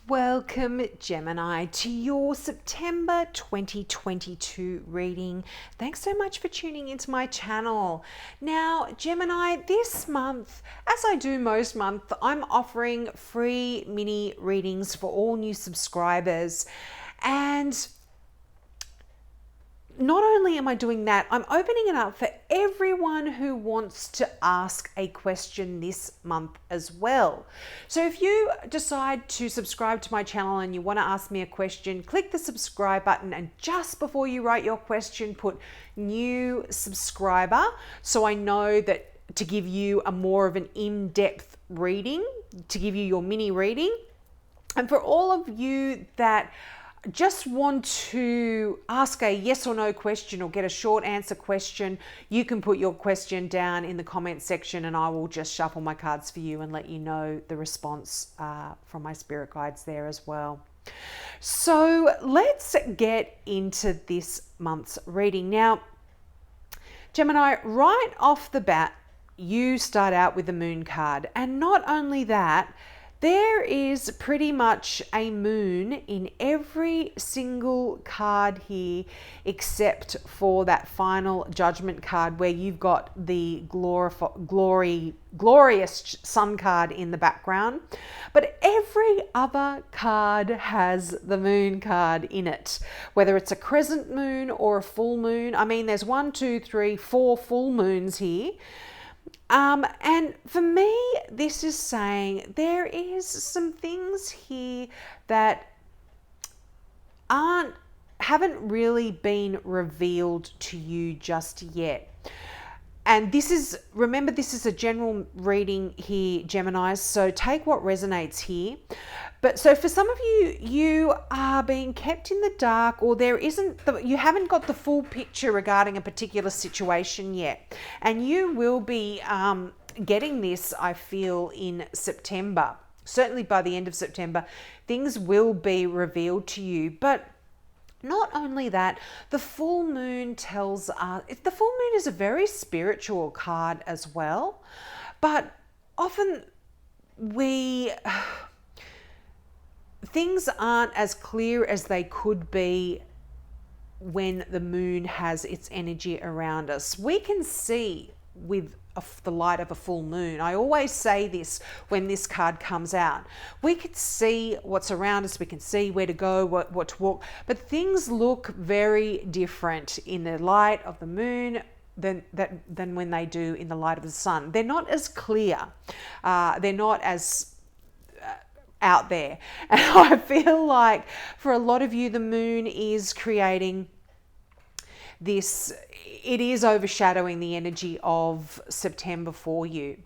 Welcome, Gemini, to your September 2022 reading. Thanks so much for tuning into my channel. Now, Gemini, this month, as I do most months, I'm offering free mini readings for all new subscribers. And not only am I doing that, I'm opening it up for everyone who wants to ask a question this month as well. So if you decide to subscribe to my channel and you want to ask me a question, click the subscribe button, and just before you write your question, put new subscriber, so I know that to give you a more of an in-depth reading, to give you your mini reading. And for all of you that just want to ask a yes or no question or get a short answer question, you can put your question down in the comment section and I will just shuffle my cards for you and let you know the response from my spirit guides there as well. So let's get into this month's reading. Now, Gemini, right off the bat, you start out with the moon card. And not only that, there is pretty much a moon in every single card here, except for that final judgment card where you've got the glorious sun card in the background. But every other card has the moon card in it, whether it's a crescent moon or a full moon. I mean, there's 1, 2, 3, 4 full moons here. And for me, this is saying there is some things here that haven't really been revealed to you just yet. And remember, this is a general reading here, Gemini, so take what resonates here. But so for some of you, you are being kept in the dark, or you haven't got the full picture regarding a particular situation yet. And you will be getting this, I feel, in September. Certainly by the end of September, things will be revealed to you. But not only that, the full moon tells us, the full moon is a very spiritual card as well, but often things aren't as clear as they could be when the moon has its energy around us. We can see with the light of a full moon. I always say this when this card comes out. We can see what's around us, we can see where to go, what to walk, but things look very different in the light of the moon than when they do in the light of the sun. They're not as clear. They're not as out there. And I feel like for a lot of you, the moon is creating this, it is overshadowing the energy of September for you.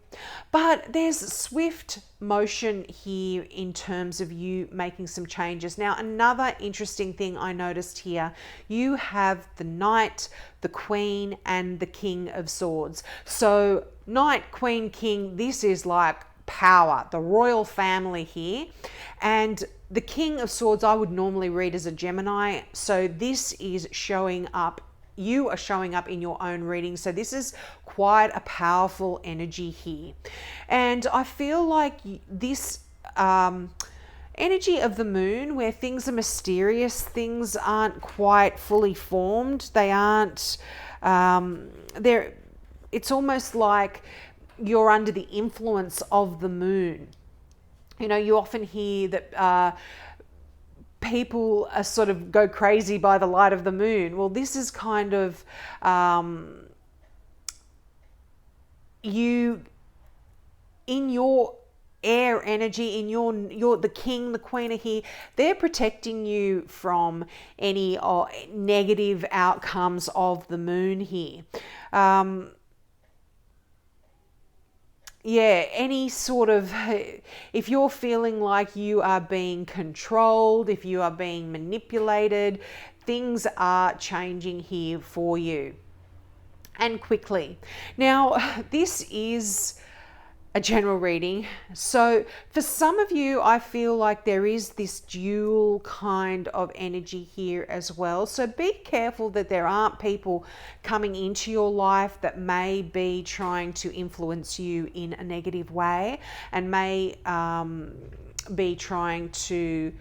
But there's swift motion here in terms of you making some changes. Now, another interesting thing I noticed here, you have the Knight, the Queen, and the King of Swords. So Knight, Queen, King, this is like power, the royal family here. And the King of Swords I would normally read as a Gemini. So this is showing up. You are showing up in your own reading. So this is quite a powerful energy here. And I feel like this energy of the moon, where things are mysterious, things aren't quite fully formed. They aren't, it's almost like you're under the influence of the moon. You know, you often hear that people are sort of go crazy by the light of the moon. Well, this is kind of you in your air energy, in your the king, the queen are here. They're protecting you from any negative outcomes of the moon here. Yeah, any sort of, if you're feeling like you are being controlled, if you are being manipulated, things are changing here for you, and quickly. Now, this is a general reading. So for some of you, I feel like there is this dual kind of energy here as well. So be careful that there aren't people coming into your life that may be trying to influence you in a negative way and may be trying to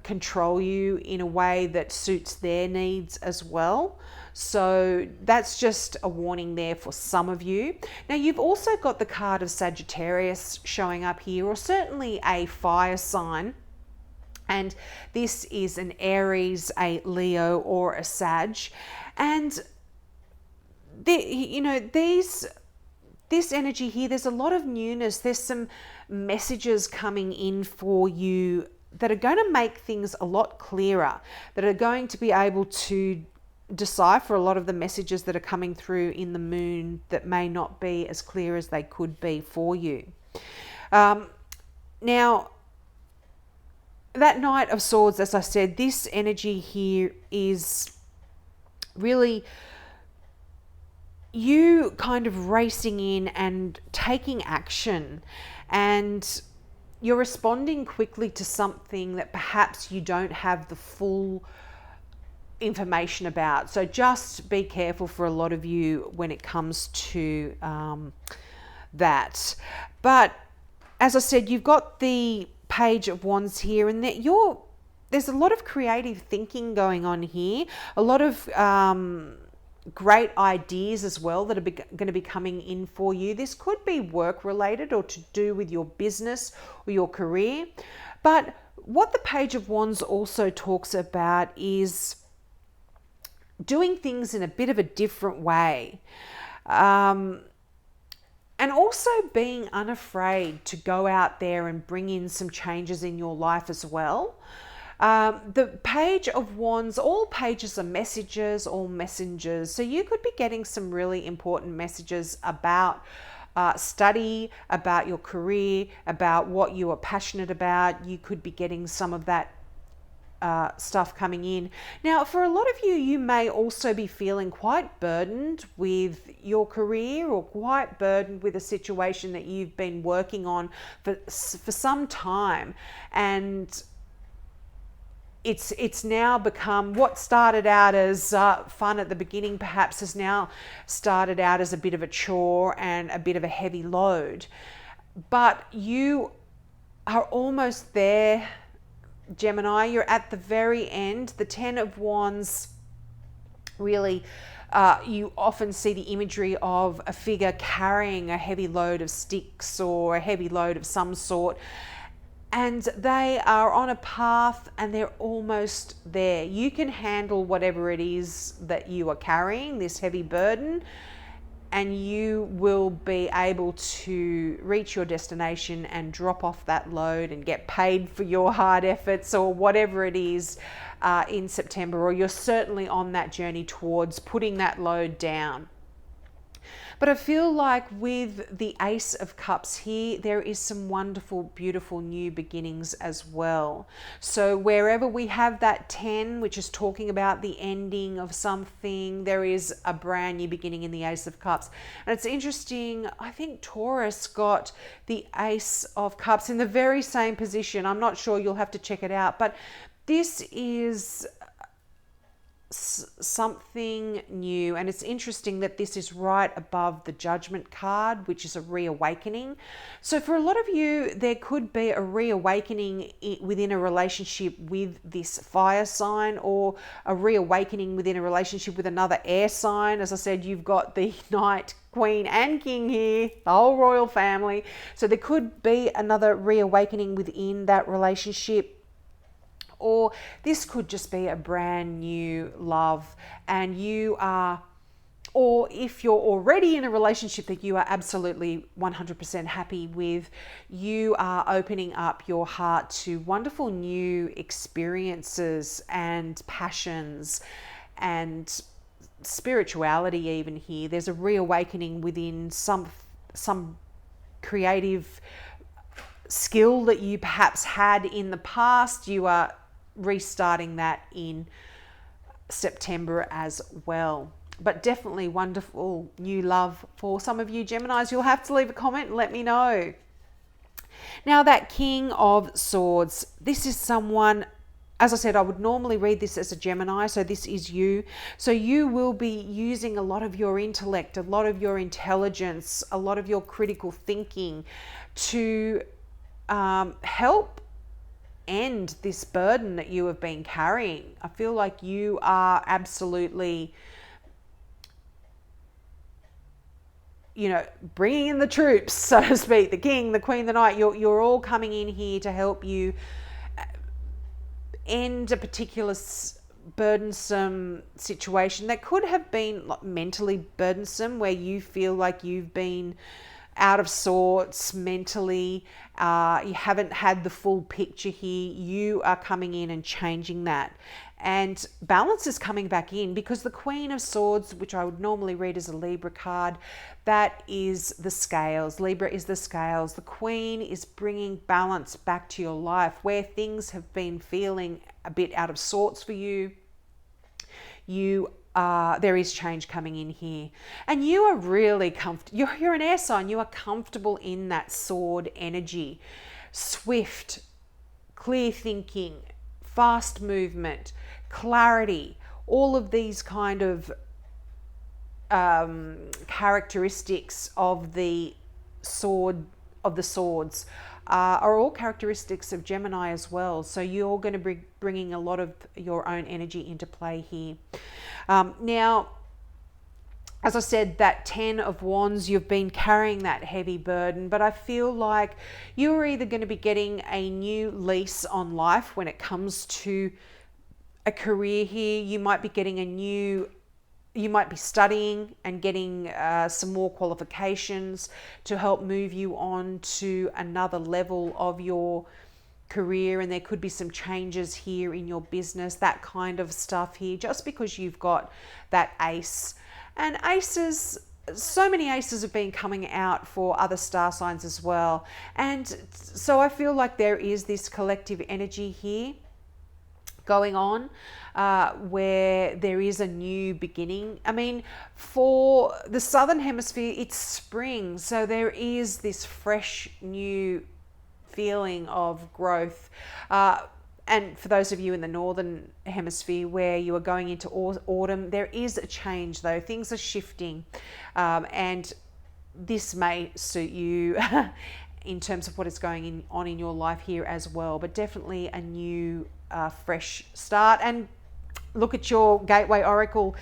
control you in a way that suits their needs as well. So that's just a warning there for some of you. Now you've also got the card of Sagittarius showing up here, or certainly a fire sign. And this is an Aries, a Leo, or a Sag. And this energy here, there's a lot of newness. There's some messages coming in for you that are going to make things a lot clearer, that are going to be able to decipher a lot of the messages that are coming through in the moon that may not be as clear as they could be for you. Now, that Knight of Swords, as I said, this energy here is really you kind of racing in and taking action, and you're responding quickly to something that perhaps you don't have the full information about. So just be careful for a lot of you when it comes to that. But as I said, you've got the Page of Wands here, and that there's a lot of creative thinking going on here, a lot of great ideas as well that are going to be coming in for you. This could be work related or to do with your business or your career. But what the Page of Wands also talks about is doing things in a bit of a different way. And also being unafraid to go out there and bring in some changes in your life as well. The Page of Wands, all pages are messages, all messengers. So you could be getting some really important messages about study, about your career, about what you are passionate about. You could be getting some of that stuff coming in. Now, for a lot of you, you may also be feeling quite burdened with your career, or quite burdened with a situation that you've been working on for some time, and it's now become what started out as fun at the beginning, perhaps has now started out as a bit of a chore and a bit of a heavy load. But you are almost there, Gemini. You're at the very end. The Ten of Wands, really, you often see the imagery of a figure carrying a heavy load of sticks or a heavy load of some sort. And they are on a path and they're almost there. You can handle whatever it is that you are carrying, this heavy burden, and you will be able to reach your destination and drop off that load and get paid for your hard efforts or whatever it is in September, or you're certainly on that journey towards putting that load down. But I feel like with the Ace of Cups here, there is some wonderful, beautiful new beginnings as well. So wherever we have that 10, which is talking about the ending of something, there is a brand new beginning in the Ace of Cups. And it's interesting, I think Taurus got the Ace of Cups in the very same position. I'm not sure, you'll have to check it out. But this is something new, and it's interesting that this is right above the Judgment card, which is a reawakening. So for a lot of you, there could be a reawakening within a relationship with this fire sign, or a reawakening within a relationship with another air sign. As I said, you've got the Knight, Queen and King here, the whole royal family. So there could be another reawakening within that relationship. Or this could just be a brand new love, and you are, or if you're already in a relationship that you are absolutely 100% happy with, you are opening up your heart to wonderful new experiences and passions and spirituality even here. There's a reawakening within some creative skill that you perhaps had in the past. You are restarting that in September as well. But definitely wonderful new love for some of you Geminis. You'll have to leave a comment and let me know. Now, that King of Swords, this is someone, as I said, I would normally read this as a Gemini, so this is you. So you will be using a lot of your intellect, a lot of your intelligence, a lot of your critical thinking to help end this burden that you have been carrying. I feel like you are absolutely, bringing in the troops, so to speak, the king, the queen, the knight. You're all coming in here to help you end a particular burdensome situation that could have been mentally burdensome, where you feel like you've been out of sorts mentally. You haven't had the full picture here. You are coming in and changing that. And balance is coming back in, because the Queen of Swords, which I would normally read as a Libra card, that is the scales. Libra is the scales. The Queen is bringing balance back to your life, where things have been feeling a bit out of sorts for you. There is change coming in here, and you are really comfortable. You're an air sign. You are comfortable in that sword energy, swift, clear thinking, fast movement, clarity. All of these kind of characteristics of the swords are all characteristics of Gemini as well. So you're going to be bringing a lot of your own energy into play here. Now, as I said, that 10 of Wands, you've been carrying that heavy burden, but I feel like you're either going to be getting a new lease on life when it comes to a career here. You might be getting you might be studying and getting some more qualifications to help move you on to another level of your career, and there could be some changes here in your business, that kind of stuff here, just because you've got that ace. And aces, so many aces have been coming out for other star signs as well. And so I feel like there is this collective energy here going on, where there is a new beginning. I mean, for the Southern Hemisphere, it's spring, so there is this fresh new feeling of growth. And for those of you in the Northern Hemisphere, where you are going into autumn, there is a change though. Things are shifting, and this may suit you in terms of what is going on in your life here as well, but definitely a new fresh start. And look at your Gateway Oracle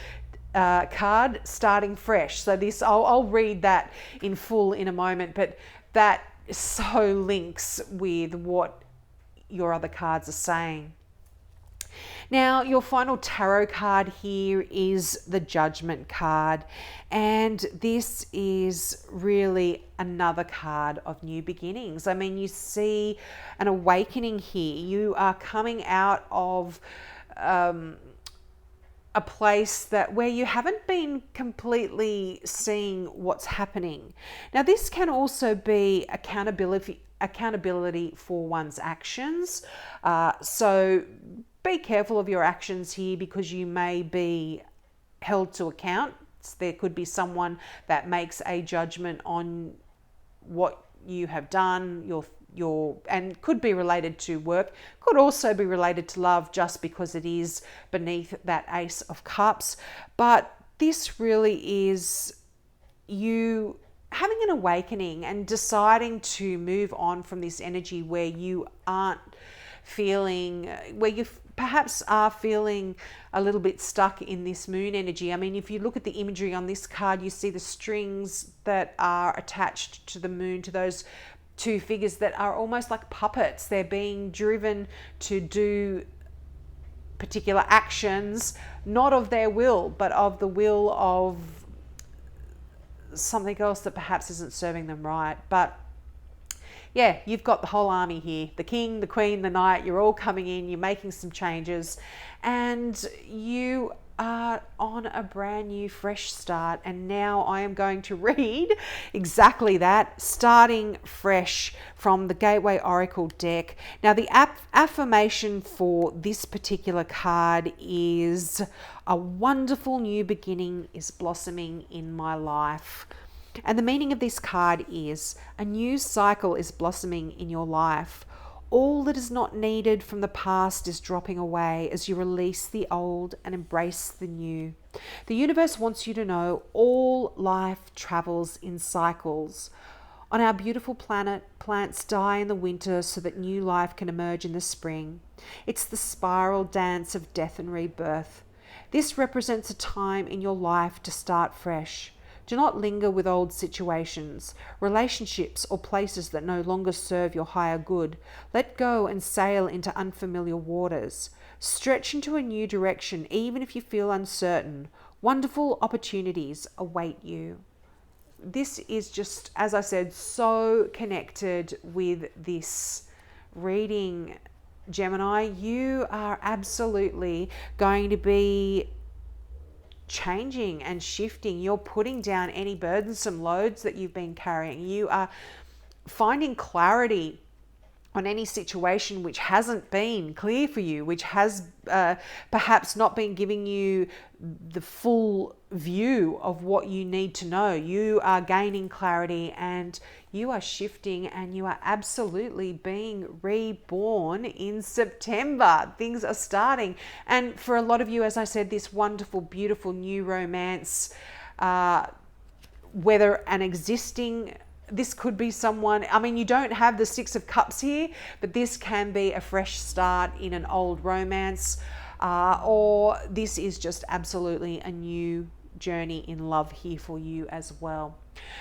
card, starting fresh. So this, I'll read that in full in a moment, but that so links with what your other cards are saying. Now, your final tarot card here is the Judgment card, and this is really another card of new beginnings. I mean, you see an awakening here. You are coming out of a place where you haven't been completely seeing what's happening. Now, this can also be accountability for one's actions. So be careful of your actions here, because you may be held to account. There could be someone that makes a judgment on what you have done, and could be related to work, could also be related to love, just because it is beneath that Ace of Cups. But this really is you having an awakening and deciding to move on from this energy where you aren't feeling, where you perhaps are feeling a little bit stuck in this moon energy. I mean, if you look at the imagery on this card, you see the strings that are attached to the moon, to those two figures that are almost like puppets. They're being driven to do particular actions, not of their will, but of the will of something else that perhaps isn't serving them right. But yeah, you've got the whole army here, the king, the queen, the knight. You're all coming in, you're making some changes, and you are on a brand new fresh start. And now I am going to read exactly that, starting fresh, from the Gateway Oracle deck. Now, the affirmation for this particular card is: a wonderful new beginning is blossoming in my life. And the meaning of this card is: a new cycle is blossoming in your life. All that is not needed from the past is dropping away as you release the old and embrace the new. The universe wants you to know all life travels in cycles. On our beautiful planet, plants die in the winter so that new life can emerge in the spring. It's the spiral dance of death and rebirth. This represents a time in your life to start fresh. Do not linger with old situations, relationships, or places that no longer serve your higher good. Let go and sail into unfamiliar waters. Stretch into a new direction, even if you feel uncertain. Wonderful opportunities await you. This is just, as I said, so connected with this reading, Gemini. You are absolutely going to be changing and shifting. You're putting down any burdensome loads that you've been carrying. You are finding clarity on any situation which hasn't been clear for you, which has perhaps not been giving you the full view of what you need to know. You are gaining clarity and you are shifting, and you are absolutely being reborn in September. Things are starting. And for a lot of you, as I said, this wonderful, beautiful new romance, whether an existing, this could be someone, I mean, you don't have the Six of Cups here, but this can be a fresh start in an old romance, or this is just absolutely a new journey in love here for you as well.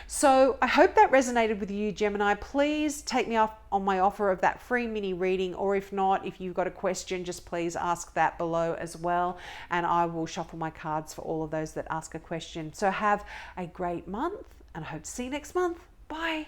So I hope that resonated with you, Gemini. Please take me up on my offer of that free mini reading, or if not, if you've got a question, just please ask that below as well, and I will shuffle my cards for all of those that ask a question. So have a great month, and I hope to see you next month. Bye.